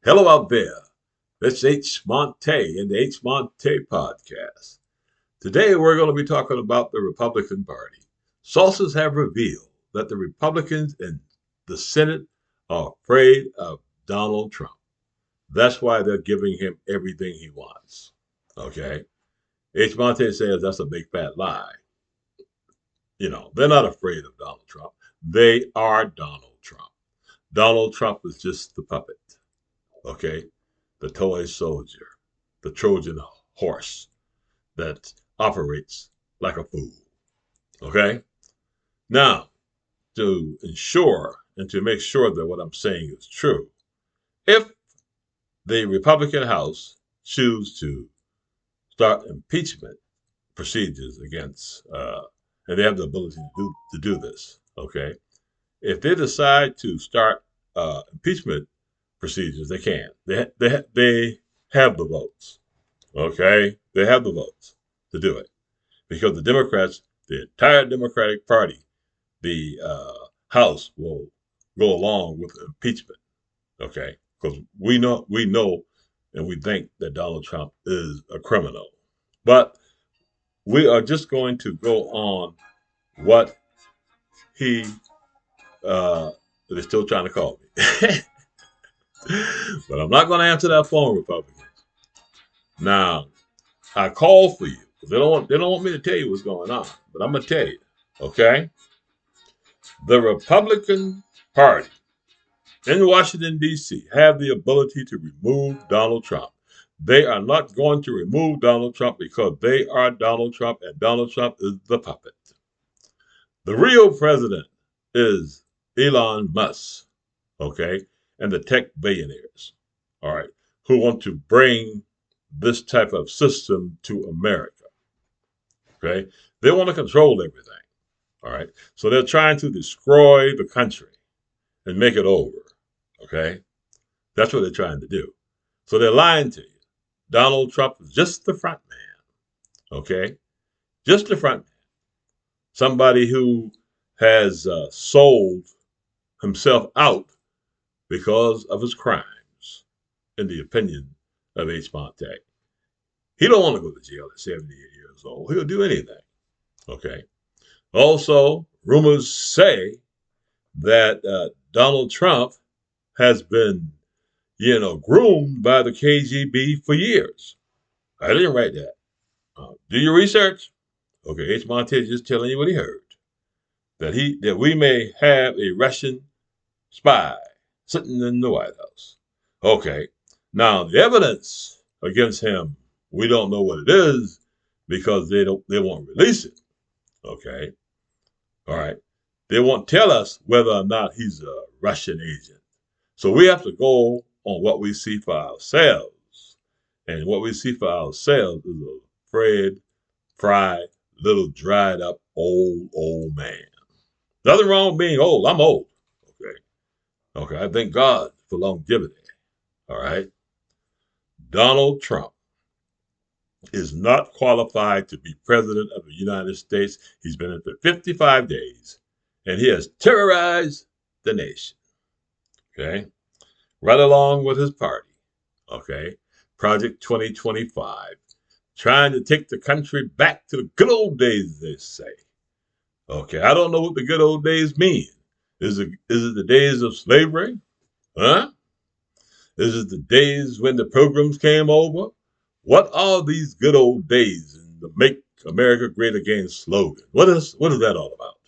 Hello out there. It's H. Montae in the H. Montae podcast. Today we're going to be talking about the Republican Party. Sources have revealed that the Republicans in the Senate are afraid of Donald Trump. That's why they're giving him everything he wants. Okay? H. Montae says that's a big fat lie. They're not afraid of Donald Trump. They are Donald Trump. Donald Trump is just the puppet. Okay? The toy soldier, the Trojan horse that operates like a fool. Okay? Now, to ensure and to make sure that what I'm saying is true, if the Republican House choose to start impeachment procedures against, and they have the ability to do this, okay? If they decide to start impeachment procedures, they can. They have the votes. Okay, they have the votes to do it because the Democrats, the entire Democratic Party, the House will go along with impeachment. Okay, because we know, and we think that Donald Trump is a criminal, but we are just going to go on what he. They're still trying to call me, but I'm not going to answer that phone, Republicans. Now, I call for you. They don't want me to tell you what's going on, but I'm gonna tell you. Okay? The Republican Party in Washington, D.C. have the ability to remove Donald Trump. They are not going to remove Donald Trump because they are Donald Trump and Donald Trump is the puppet. The real president is Elon Musk, okay, and the tech billionaires, all right, who want to bring this type of system to America. Okay, they want to control everything. All right, so they're trying to destroy the country and make it over. Okay, that's what they're trying to do. So they're lying to you. Donald Trump is just the front man. Okay, just the front man. Somebody who has sold himself out because of his crimes, in the opinion of H. Montae. He don't want to go to jail at 78 years old. He'll do anything. Okay. Also, rumors say that Donald Trump has been, groomed by the KGB for years. I didn't write that. Do your research. Okay, H. Monte is just telling you what he heard. That we may have a Russian spy sitting in the White House. Okay. Now the evidence against him, we don't know what it is because they won't release it. Okay. All right. They won't tell us whether or not he's a Russian agent. So we have to go on what we see for ourselves. And what we see for ourselves is a fried, little dried up old man. Nothing wrong with being old. I'm old. Okay. Okay. I thank God for longevity. All right. Donald Trump is not qualified to be president of the United States. He's been in for 55 days and he has terrorized the nation. Okay. Right along with his party. Okay. Project 2025. Trying to take the country back to the good old days, they say. Okay. I don't know what the good old days mean. Is it the days of slavery? Huh? Is it the days when the pilgrims came over? What are these good old days in the Make America Great Again slogan? What is that all about?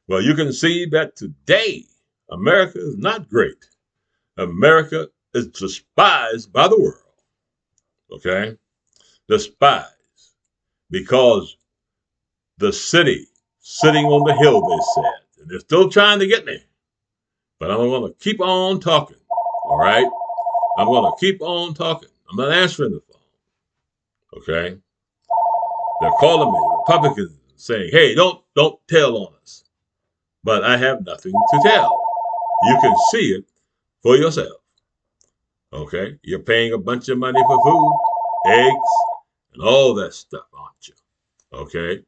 Well, you can see that today America is not great. America is despised by the world. Okay? Despised. Because the city sitting on the hill, they said. And they're still trying to get me. But I'm going to keep on talking. All right? I'm going to keep on talking. I'm not answering the phone. Okay? They're calling me, the Republicans, saying, hey, don't tell on us. But I have nothing to tell. You can see it for yourself. Okay? You're paying a bunch of money for food, eggs, and all that stuff, aren't you? Okay?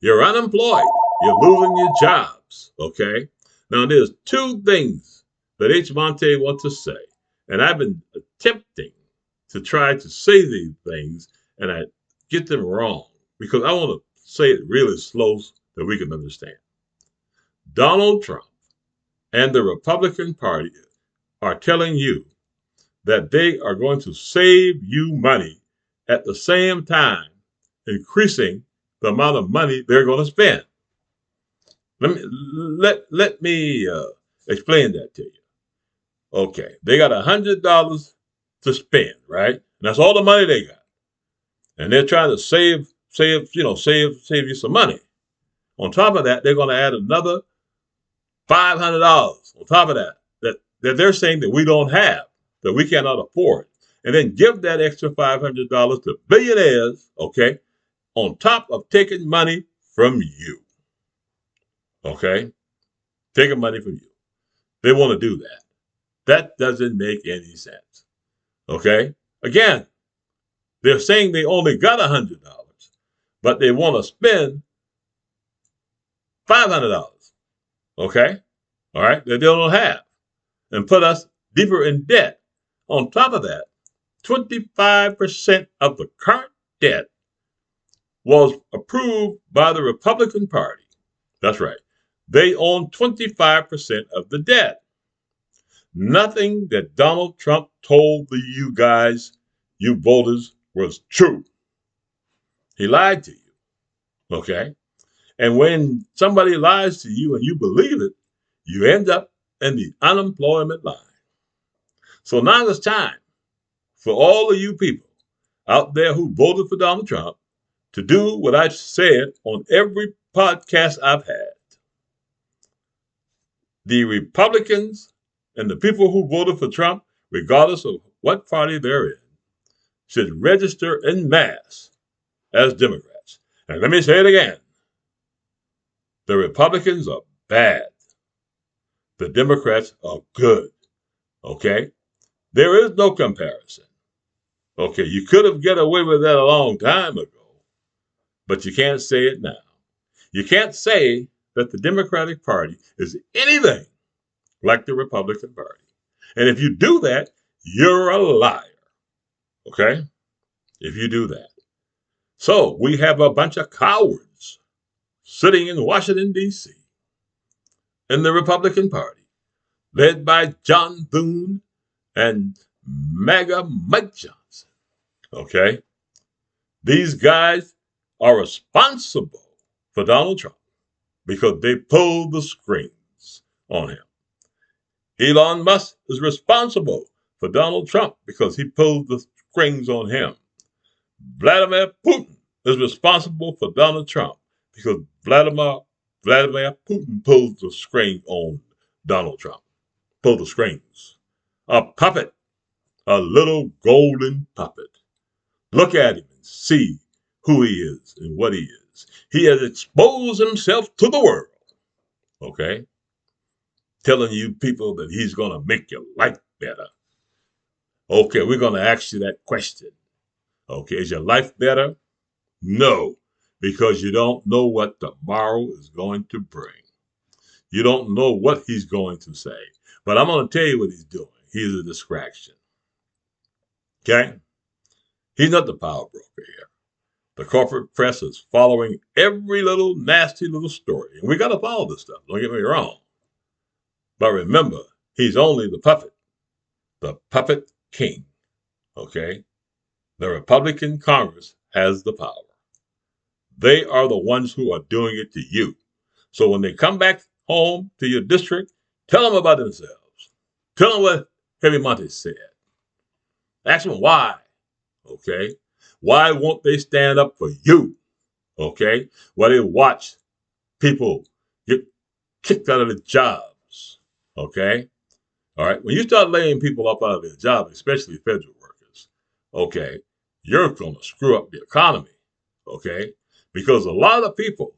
You're unemployed. You're losing your jobs. Okay? Now, there's two things that H. Monte wants to say. And I've been attempting to try to say these things, and I get them wrong because I want to say it really slow that we can understand. Donald Trump and the Republican Party are telling you that they are going to save you money at the same time increasing the amount of money they're going to spend. Let me explain that to you. Okay, they got $100 to spend, right? And that's all the money they got, and they're trying to save you some money. On top of that, they're going to add another $500 on top of that they're saying that we don't have, that we cannot afford, and then give that extra $500 to billionaires, okay, on top of taking money from you, okay, taking money from you. They want to do that. That doesn't make any sense, okay? Again, they're saying they only got $100, but they want to spend $500, okay, all right, that they don't have, and put us deeper in debt. On top of that, 25% of the current debt was approved by the Republican Party. That's right. They own 25% of the debt. Nothing that Donald Trump told you guys, you voters, was true. He lied to you. Okay? And when somebody lies to you and you believe it, you end up in the unemployment line. So now it's time for all of you people out there who voted for Donald Trump to do what I said on every podcast I've had. The Republicans and the people who voted for Trump, regardless of what party they're in, should register en masse as Democrats. And let me say it again. The Republicans are bad. The Democrats are good. Okay? There is no comparison. Okay, you could have got away with that a long time ago, but you can't say it now. You can't say that the Democratic Party is anything like the Republican Party. And if you do that, you're a liar. Okay? If you do that. So we have a bunch of cowards sitting in Washington, D.C. in the Republican Party, led by John Thune and MAGA Mike Johnson. Okay? These guys are responsible for Donald Trump because they pulled the strings on him. Elon Musk is responsible for Donald Trump because he pulled the strings on him. Vladimir Putin is responsible for Donald Trump because Vladimir Putin pulled the string on Donald Trump. Pulled the strings. A puppet. A little golden puppet. Look at him and see who he is and what he is. He has exposed himself to the world. Okay? Telling you people that he's going to make your life better. Okay, we're going to ask you that question. Okay, is your life better? No, because you don't know what tomorrow is going to bring. You don't know what he's going to say. But I'm going to tell you what he's doing. He's a distraction. Okay? He's not the power broker here. The corporate press is following every little nasty little story. And we got to follow this stuff. Don't get me wrong. But remember, he's only the puppet king. Okay? The Republican Congress has the power. They are the ones who are doing it to you. So when they come back home to your district, tell them about themselves. Tell them what Heavy Montae said. Ask them why. Okay? Why won't they stand up for you? Okay? Why they watch people get kicked out of their jobs? Okay? All right? When you start laying people up out of their jobs, especially federal workers, okay, you're going to screw up the economy. Okay? Because a lot of people,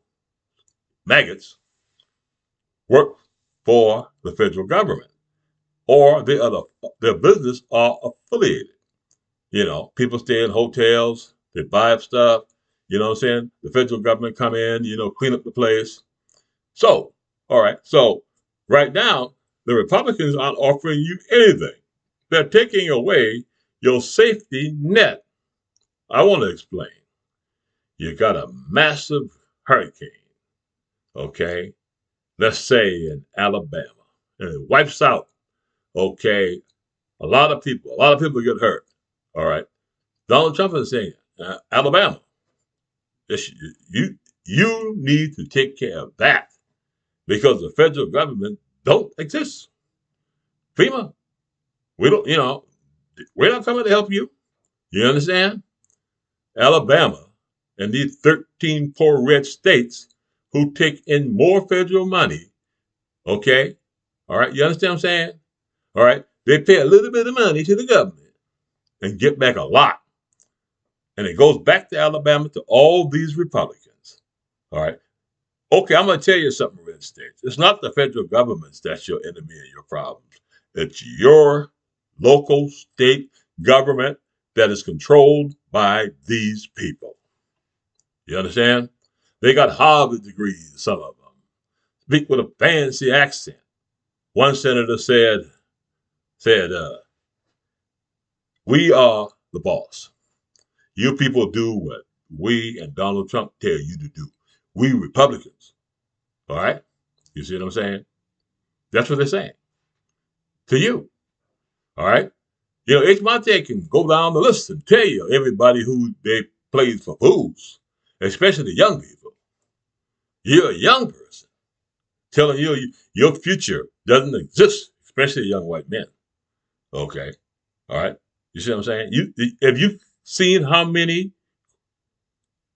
maggots, work for the federal government or their business are affiliated. You know, people stay in hotels, they buy up stuff, you know what I'm saying? The federal government come in, clean up the place. So, all right, so right now, the Republicans aren't offering you anything. they're taking away your safety net. I want to explain. You got a massive hurricane, okay? Let's say in Alabama, and it wipes out, okay, a lot of people. A lot of people get hurt, all right? Donald Trump is saying, Alabama, you you need to take care of that because the federal government don't exist. FEMA, we don't, we're not coming to help you. You understand? Alabama and these 13 poor red states who take in more federal money, okay? All right, you understand what I'm saying? All right, they pay a little bit of money to the government and get back a lot. And it goes back to Alabama to all these Republicans. All right. Okay, I'm going to tell you something, red states. It's not the federal government that's your enemy and your problems. It's your local state government that is controlled by these people. You understand? They got Harvard degrees, some of them. Speak with a fancy accent. One senator said, we are the boss. You people do what we and Donald Trump tell you to do. We Republicans. All right? You see what I'm saying? That's what they're saying to you. All right? Montae can go down the list and tell you everybody who they played for fools, especially the young people. You're a young person telling you your future doesn't exist, especially young white men. Okay? All right? You see what I'm saying? Have you seen how many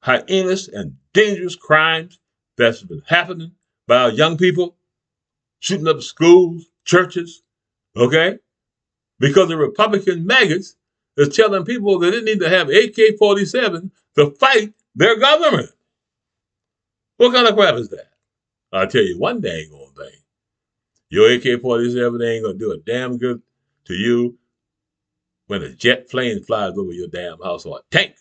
heinous and dangerous crimes that's been happening by our young people? Shooting up schools, churches, okay? Because the Republican maggots is telling people that they need to have AK-47 to fight their government. What kind of crap is that? I'll tell you one dang old thing. Your AK-47 ain't going to do a damn good to you when a jet plane flies over your damn house or a tank.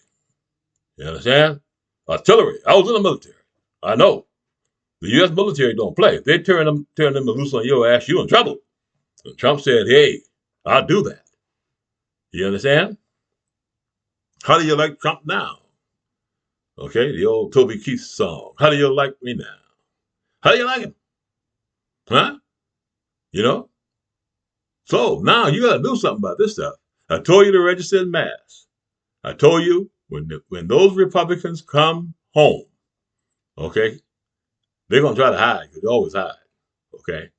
You understand? Artillery. I was in the military. I know. The U.S. military don't play. If they turn them loose on your ass, you in trouble. And Trump said, hey, I'll do that. You understand? How do you like Trump now? Okay, the old Toby Keith song. How do you like me now? How do you like him? Huh? You know? So now you got to do something about this stuff. I told you to register in mass. I told you when those Republicans come home, okay, they're going to try to hide because they always hide, okay?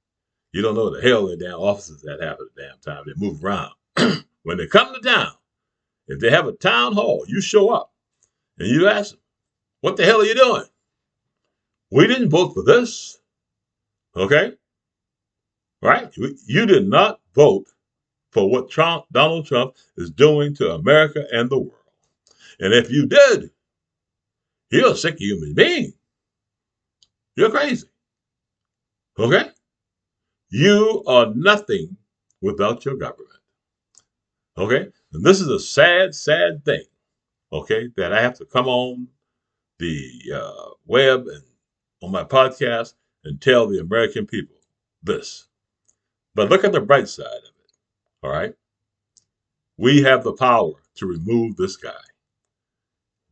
You don't know the hell in damn offices that happen at the damn time. They move around. When they come to town, if they have a town hall, you show up and you ask them, what the hell are you doing? We didn't vote for this, okay? Right? You did not vote for what Donald Trump is doing to America and the world. And if you did, you're a sick human being. You're crazy, okay? You are nothing without your government. Okay? And this is a sad, sad thing, okay, that I have to come on the web and on my podcast and tell the American people this. But look at the bright side of it, all right? We have the power to remove this guy.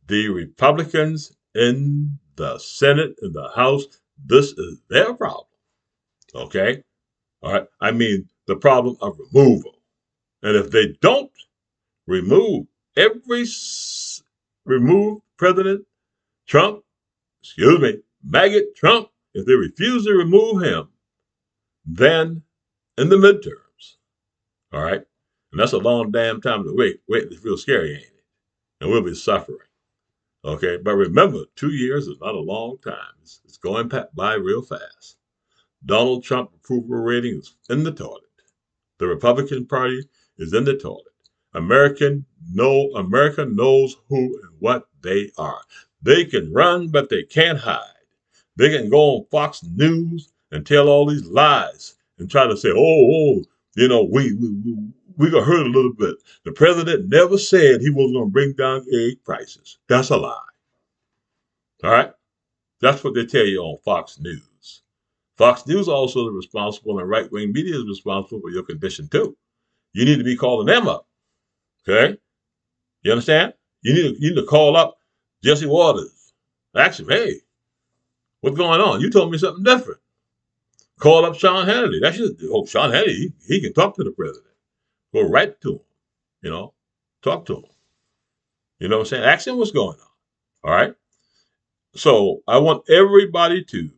The Republicans in the Senate, in the House, this is their problem, okay? All right? I mean, the problem of removal. And if they don't remove President Trump, Maggot Trump, if they refuse to remove him, then in the midterms, all right? And that's a long damn time to wait. Wait, it's real scary, ain't it? And we'll be suffering, okay? But remember, 2 years is not a long time. It's going by real fast. Donald Trump approval rating is in the toilet. The Republican Party is in the toilet. America knows who and what they are. They can run, but they can't hide. They can go on Fox News and tell all these lies and try to say, we got hurt a little bit. The president never said he was going to bring down egg prices. That's a lie. All right? That's what they tell you on Fox News. Fox News also is responsible, and right-wing media is responsible for your condition too. you need to be calling them up. Okay? You understand? You need to call up Jesse Waters. Ask him, hey, what's going on? You told me something different. Call up Sean Hannity. That's just, oh, Sean Hannity, he can talk to the president. Go right to him, you know, talk to him. You know what I'm saying? Ask him what's going on. All right. So I want everybody to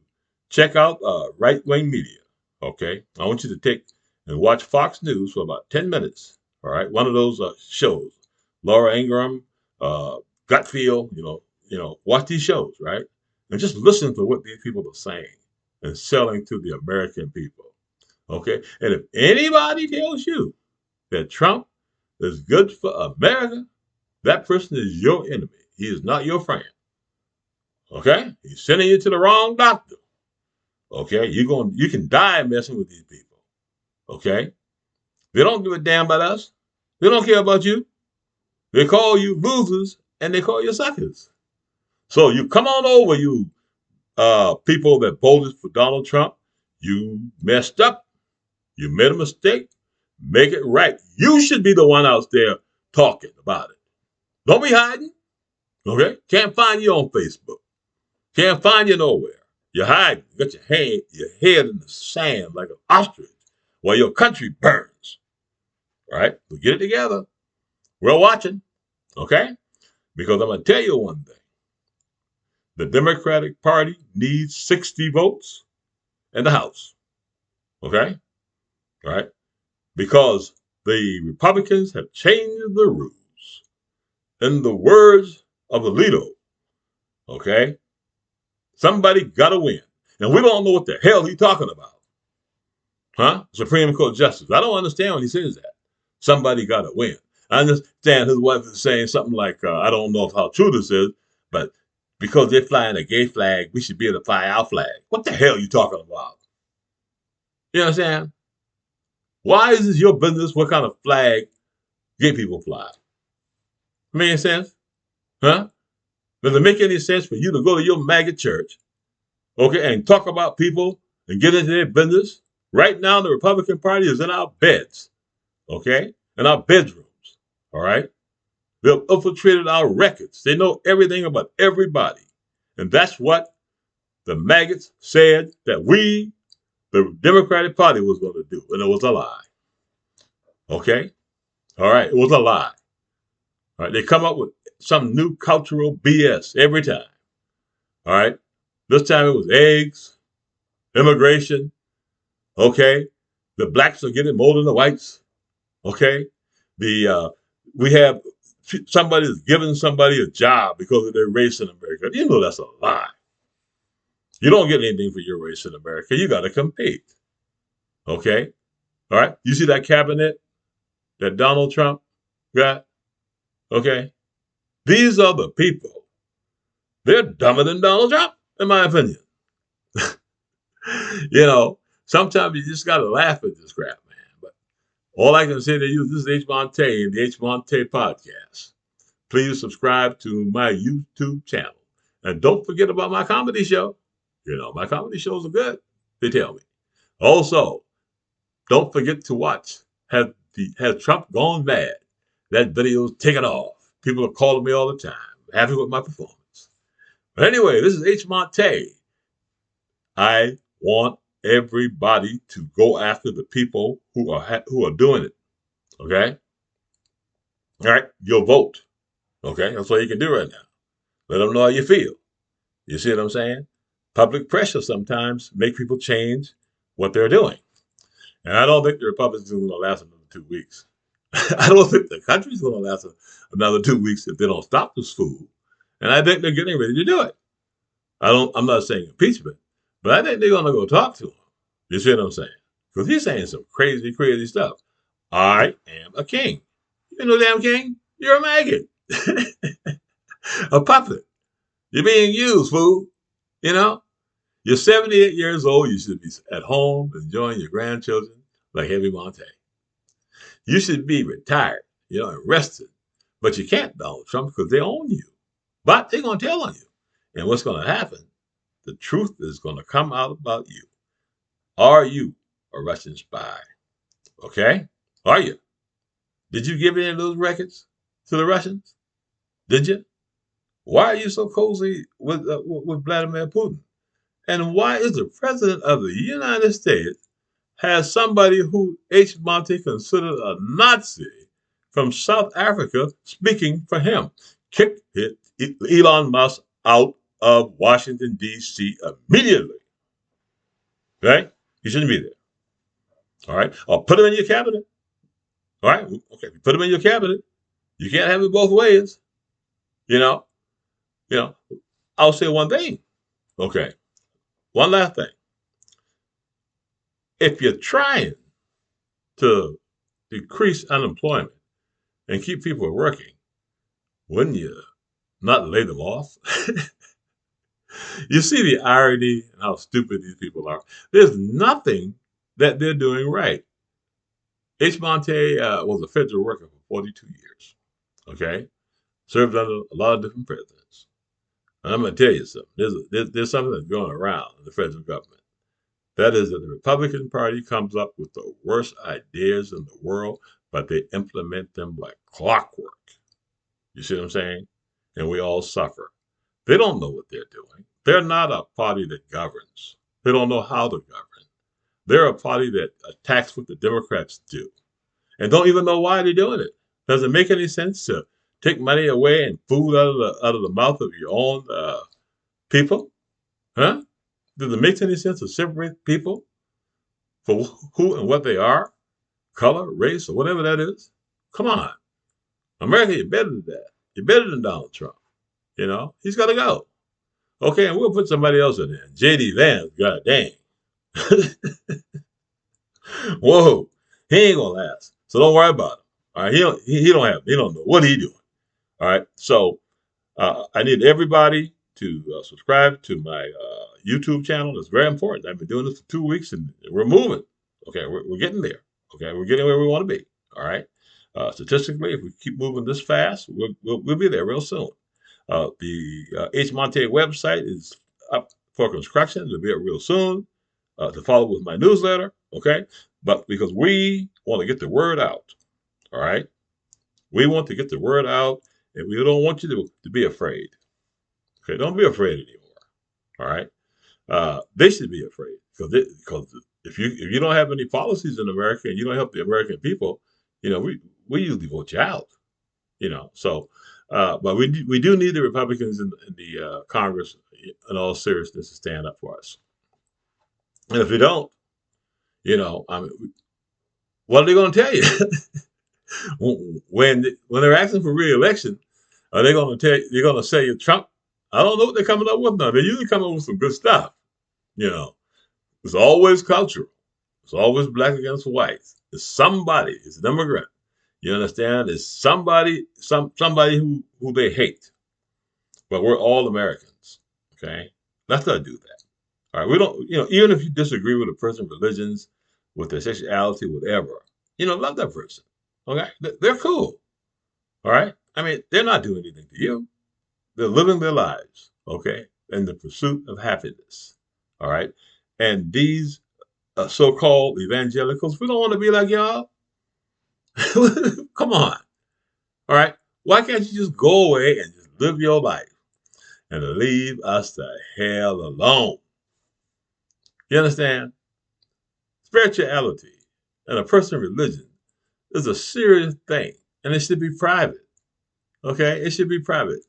check out right wing media. Okay. I want you to take and watch Fox News for about 10 minutes. All right. One of those shows, Laura Ingraham, Gutfield, watch these shows, right? And just listen to what these people are saying and selling to the American people. Okay. And if anybody tells you that Trump is good for America, that person is your enemy. He is not your friend. Okay? He's sending you to the wrong doctor. Okay? You can die messing with these people. Okay? They don't give a damn about us. They don't care about you. They call you losers and they call you suckers. So you come on over, you people that voted for Donald Trump. You messed up. You made a mistake. Make it right. You should be the one out there talking about it. Don't be hiding. Okay? Can't find you on Facebook. Can't find you nowhere. You're hiding. You got your head in the sand like an ostrich while your country burns. All right? So get it together. We're watching. Okay? Because I'm going to tell you one thing. The Democratic Party needs 60 votes in the House. Okay? All right? Because the Republicans have changed the rules. In the words of Alito, okay? Somebody got to win. And we don't know what the hell he's talking about. Huh? Supreme Court Justice. I don't understand when he says that. Somebody got to win. I understand his wife is saying something like, I don't know how true this is, but because they're flying a gay flag, we should be able to fly our flag. What the hell are you talking about? You understand? Why is this your business what kind of flag gay people fly? Make any sense? Huh? Does it make any sense for you to go to your Maggot church, okay, and talk about people and get into their business? Right now, the Republican Party is in our beds, okay, in our bedrooms, all right? They've infiltrated our records. They know everything about everybody. And that's what the maggots said that we, the Democratic Party, was going to do. And it was a lie. Okay? All right? It was a lie. All right? They come up with some new cultural BS every time. All right? This time it was eggs, immigration. Okay? The blacks are getting more than the whites. Okay? We have somebody is giving somebody a job because of their race in America. You know that's a lie. You don't get anything for your race in America. You got to compete. Okay? All right? You see that cabinet that Donald Trump got? Okay? These are the people. They're dumber than Donald Trump, in my opinion. Sometimes you just got to laugh at this crap, man. But all I can say to you, this is H. Montae and the H. Montae podcast. Please subscribe to my YouTube channel. And don't forget about my comedy show. My comedy shows are good, they tell me. Also, don't forget to watch Has Trump Gone Mad? That video's taken off. People are calling me all the time, happy with my performance. But anyway, this is H. Montae. I want everybody to go after the people who are doing it. Okay? All right? You'll vote. Okay? That's all you can do right now. Let them know how you feel. You see what I'm saying? Public pressure sometimes make people change what they're doing. And I don't think the Republicans are going to last another 2 weeks. I don't think the country's going to last another 2 weeks if they don't stop this fool. And I think they're getting ready to do it. I'm not saying impeachment, but I think they're going to go talk to him. You see what I'm saying? Because he's saying some crazy, crazy stuff. I am a king. You're no damn king. You're a maggot. A puppet. You're being used, fool. You're 78 years old. You should be at home enjoying your grandchildren like Heavy Montae. You should be retired, and rested. But you can't, Donald Trump, because they own you. But they're going to tell on you. And what's going to happen? The truth is going to come out about you. Are you a Russian spy? Okay? Are you? Did you give any of those records to the Russians? Did you? Why are you so cozy with Vladimir Putin? And why is the president of the United States has somebody who H. Montae considered a Nazi from South Africa speaking for him? Kick Elon Musk out of Washington, D.C. immediately. Right? He shouldn't be there. All right? Or put him in your cabinet. All right? Okay. Put him in your cabinet. You can't have it both ways. You know? You know, I'll say one thing. Okay. One last thing. If you're trying to decrease unemployment and keep people working, wouldn't you not lay them off? You see the irony and how stupid these people are. There's nothing that they're doing right. H. Montae was a federal worker for 42 years. Okay? Served under a lot of different presidents. And I'm going to tell you something. There's something that's going around in the federal government. That is that the Republican Party comes up with the worst ideas in the world, but they implement them like clockwork. You see what I'm saying? And we all suffer. They don't know what they're doing. They're not a party that governs. They don't know how to govern. They're a party that attacks what the Democrats do and don't even know why they're doing it. Does it make any sense to take money away and food out of the mouth of your own people? Huh? Does it make any sense to separate people for who and what they are, color, race, or whatever that is? Come on. America, you're better than that. You're better than Donald Trump. You know, he's got to go. Okay, and we'll put somebody else in there. J.D. Vance, god dang. Whoa, he ain't gonna last. So don't worry about him. All right, he don't know what he's doing. All right, so I need everybody to subscribe to my YouTube channel. It's very important. I've been doing this for 2 weeks, and we're moving. Okay, we're getting there. Okay, we're getting where we want to be. All right. Statistically, if we keep moving this fast, we'll be there real soon. The H. Montae website is up for construction. It'll be up real soon. To follow with my newsletter. Okay, but because we want to get the word out. All right. We want to get the word out, and we don't want you to be afraid. Okay, don't be afraid anymore. All right, they should be afraid because if you don't have any policies in America and you don't help the American people, you know we usually vote you out. You know, so but we do need the Republicans in the Congress in all seriousness to stand up for us. And if we don't, you know, I mean, what are they going to tell you when they're asking for re-election? Are they going to tell you? They're going to say Trump? I don't know what they're coming up with now. They usually come up with some good stuff. You know, it's always cultural. It's always black against white. It's somebody. It's an immigrant. You understand? It's somebody who they hate. But we're all Americans. Okay, let's not do that. All right, we don't. You know, even if you disagree with a person's religions, with their sexuality, whatever, you know, love that person. Okay, they're cool. All right. I mean, they're not doing anything to you. They're living their lives, okay, in the pursuit of happiness. All right. And these so-called evangelicals, we don't want to be like y'all. Come on. All right. Why can't you just go away and just live your life and leave us the hell alone? You understand? Spirituality and a person's religion is a serious thing, and it should be private. Okay, it should be private.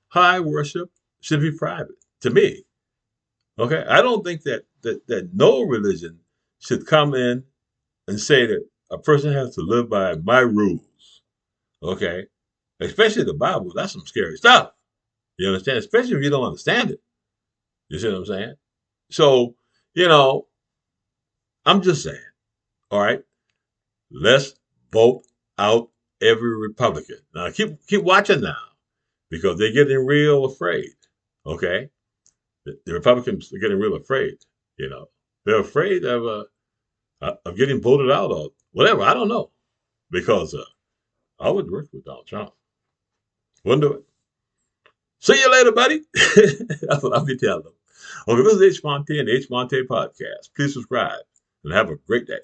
High worship should be private. To me, okay, I don't think that no religion should come in and say that a person has to live by my rules. Okay, especially the Bible. That's some scary stuff. You understand? Especially if you don't understand it. You see what I'm saying? So, you know, I'm just saying. All right, let's vote out every Republican. Now keep watching now because they're getting real afraid. Okay, the Republicans are getting real afraid. You know, they're afraid of getting voted out or whatever. I don't know because I would work with Donald Trump. Wouldn't do it. See you later, buddy. That's what I'll be telling them. Okay, this is H. Montae and the H. Montae podcast. Please subscribe and have a great day.